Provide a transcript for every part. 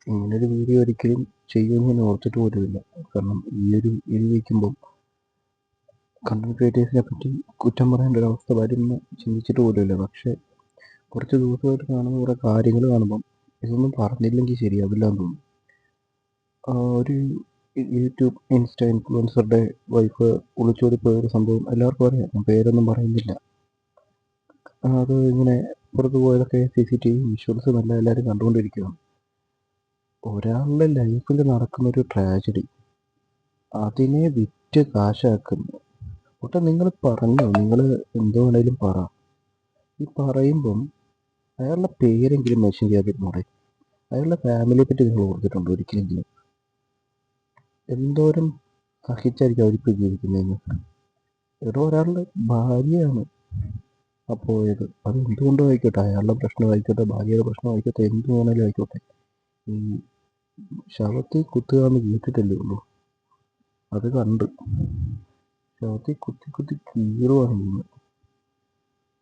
ഇങ്ങനൊരു വീഡിയോ ഒരിക്കലും ചെയ്യുമെന്ന് ഞാൻ ഓർത്തിട്ട് പോലുമില്ല. കാരണം ഈയൊരു ഇത് വയ്ക്കുമ്പം കണ്ടന്റ് ക്രിയേറ്റേഴ്സിനെ പറ്റി കുറ്റം പറയേണ്ട ഒരു അവസ്ഥ വരുമെന്ന് ചിന്തിച്ചിട്ട് പോലുമില്ല. പക്ഷേ കുറച്ച് ദിവസമായിട്ട് കാണുന്ന കുറേ കാര്യങ്ങൾ കാണുമ്പം ഇതൊന്നും പറഞ്ഞില്ലെങ്കിൽ ശരിയാവില്ലാന്ന് തോന്നുന്നു. ഒരു യൂട്യൂബ് ഇൻസ്റ്റ ഇൻഫ്ലുവൻസറുടെ വൈഫ് ഒളിച്ചോടി പോയൊരു സംഭവം എല്ലാവർക്കും അറിയാം. ഞാൻ പേരൊന്നും പറയുന്നില്ല. അത് ഇങ്ങനെ പുറത്ത് പോയതൊക്കെ CCTV വിഷ്വൽസും എല്ലാം എല്ലാവരും കണ്ടുകൊണ്ടിരിക്കുകയാണ്. ഒരാളുടെ ലൈഫിൽ നടക്കുന്നൊരു ട്രാജഡി അതിനെ വിറ്റ് കാശാക്കുന്നു. ഒട്ടെ നിങ്ങൾ പറഞ്ഞോ, നിങ്ങൾ എന്തോ വേണേലും പറ. ഈ പറയുമ്പം അയാളുടെ പേരെങ്കിലും മെൻഷൻ ചെയ്യാതിരുന്നൂടെ? അയാളുടെ ഫാമിലിയെ പറ്റി നിങ്ങൾ ഓർത്തിട്ടുണ്ടോ ഒരിക്കലെങ്കിലും? എന്തോരം സഹിച്ചായിരിക്കും അവരിപ്പോൾ ജീവിക്കുന്നതെന്ന്. ഇവിടെ ഒരാളുടെ ഭാര്യയാണ് ആ പോയത്. അത് എന്തുകൊണ്ടും ആയിക്കോട്ടെ, അയാളുടെ പ്രശ്നമായിക്കോട്ടെ, ഭാര്യയുടെ പ്രശ്നമായിക്കോട്ടെ, എന്ത് വേണേലും ആയിക്കോട്ടെ. ഈ ശവത്തിൽ കുത്തുക എന്ന് കേട്ടിട്ടല്ലേ ഉള്ളൂ. അത് കണ്ട് ശവത്തിൽ കുത്തി കുത്തി കീറുവാണ് ചെയ്യുന്നത്.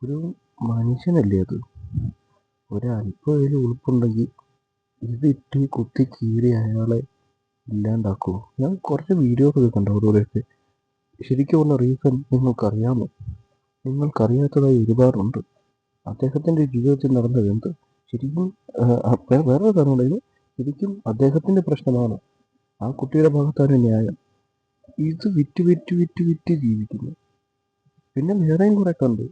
ഒരു മനുഷ്യനല്ലേ അത്? ഒരല്പം അതിൽ ഉളുപ്പുണ്ടെങ്കിൽ ഇതിട്ട് കുത്തി കീറി അയാളെ ഇല്ലാണ്ടാക്കുമോ? ഞാൻ കുറച്ച് വീഡിയോസൊക്കെ കണ്ടു അവരോടൊക്കെ. ശരിക്കും ഉള്ള റീസൺ നിങ്ങൾക്കറിയാമോ? നിങ്ങൾക്കറിയാത്തതായി ഒരുപാടുണ്ട്. അദ്ദേഹത്തിൻ്റെ ജീവിതത്തിൽ നടന്നത് എന്ത്? ശരിക്കും വേറെ കാരണമുണ്ടായിരുന്നു. ശരിക്കും അദ്ദേഹത്തിൻ്റെ പ്രശ്നമാണ്. ആ കുട്ടിയുടെ ഭാഗത്താണ് ന്യായം. ഇത് വിറ്റ് വിറ്റ് വിറ്റ് വിറ്റ് ജീവിക്കുന്നു. പിന്നെ വേറെയും കുറേ കണ്ടു.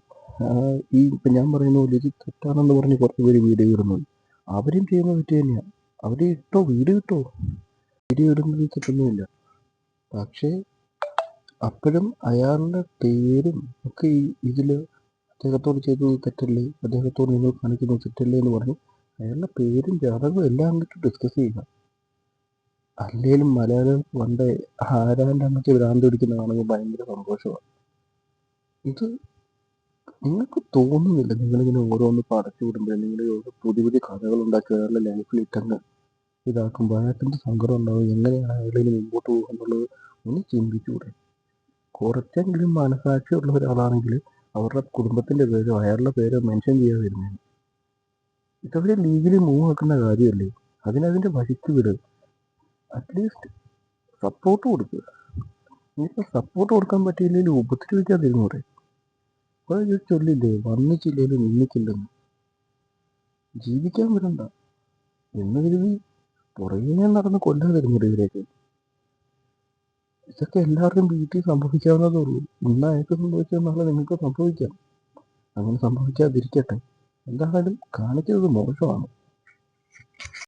ഇപ്പം ഞാൻ പറയുന്ന പോലെ ഇത് തെറ്റാണെന്ന് പറഞ്ഞ് കുറച്ച് പേര് വീഡിയോ ഇടുന്നത്. അവരും ചെയ്യുന്ന തെറ്റ് തന്നെയാണ്. അവർ ഇട്ടോ, വീഡിയോ ഇട്ടോ, വീഡിയോ ഇടുന്നത് തെറ്റൊന്നുമില്ല. പക്ഷേ അപ്പോഴും അയാളുടെ പേരും ഒക്കെ ഇതിൽ അദ്ദേഹത്തോട് ചെയ്തത് തെറ്റല്ലേ, അദ്ദേഹത്തോട് നിങ്ങൾ കാണിക്കുന്നത് തെറ്റല്ലേ എന്ന് പറഞ്ഞ് അയാളുടെ പേരും ജാതകവും എല്ലാം അങ്ങോട്ട് ഡിസ്കസ് ചെയ്യുക. അല്ലേലും മലയാളം പണ്ട് ആരാൻ്റെ അമ്മയ്ക്ക് ഭ്രാന്ത് പിടിക്കുന്ന കാണുമ്പോൾ ഭയങ്കര സന്തോഷമാണ്. ഇത് നിങ്ങൾക്ക് തോന്നുന്നില്ല? നിങ്ങളിങ്ങനെ ഓരോന്ന് പടച്ചു വിടുമ്പോൾ, നിങ്ങൾ പുതിയ പുതിയ കഥകൾ ഉണ്ടാക്കി അയാളുടെ ലൈഫിൽ ഇട്ടങ്ങ് ഇതാക്കുമ്പോൾ അയാൾക്ക് എന്ത് സങ്കടം ഉണ്ടാവും? എങ്ങനെയാണ് അയാളിന് മുമ്പോട്ട് പോകുന്നുള്ളത് ഒന്ന് ചിന്തിച്ചുകൂടെ? കുറച്ചെങ്കിലും മനസാക്ഷിയുള്ള ഒരാളാണെങ്കിൽ അവരുടെ കുടുംബത്തിൻ്റെ പേരോ അയാളുടെ പേരോ മെൻഷൻ ചെയ്യാതിരുന്നേ. ഇതവർ ലീഗലി മൂവ് ആക്കുന്ന കാര്യമല്ലേ? അതിനതിൻ്റെ വഴിക്ക് വിടുക. അറ്റ്ലീസ്റ്റ് സപ്പോർട്ട് കൊടുക്കുക. ഇനിയിപ്പോൾ സപ്പോർട്ട് കൊടുക്കാൻ പറ്റിയില്ലെങ്കിൽ ഉപദ്രവിക്കാതിരുന്നൂടെ? അപ്പോൾ ചൊല്ലില്ലേ, വന്നിച്ചില്ലേലും നിന്നിക്കില്ലെന്ന്. ജീവിക്കാൻ വരണ്ട എന്ന് കരുതി പുറകെ നടന്ന് കൊല്ലാതിരുന്നൂടെ ഇവരെയൊക്കെ? ഇതൊക്കെ എല്ലാവരുടെയും വീട്ടിൽ സംഭവിക്കാവുന്നതേ ഉള്ളൂ. ഇന്ന് അയാൾക്ക് സംഭവിച്ചാൽ നാളെ നിങ്ങൾക്ക് സംഭവിക്കാം. അങ്ങനെ സംഭവിക്കാതിരിക്കട്ടെ. എന്തായാലും കാണിക്കുന്നത് മോശമാണ്.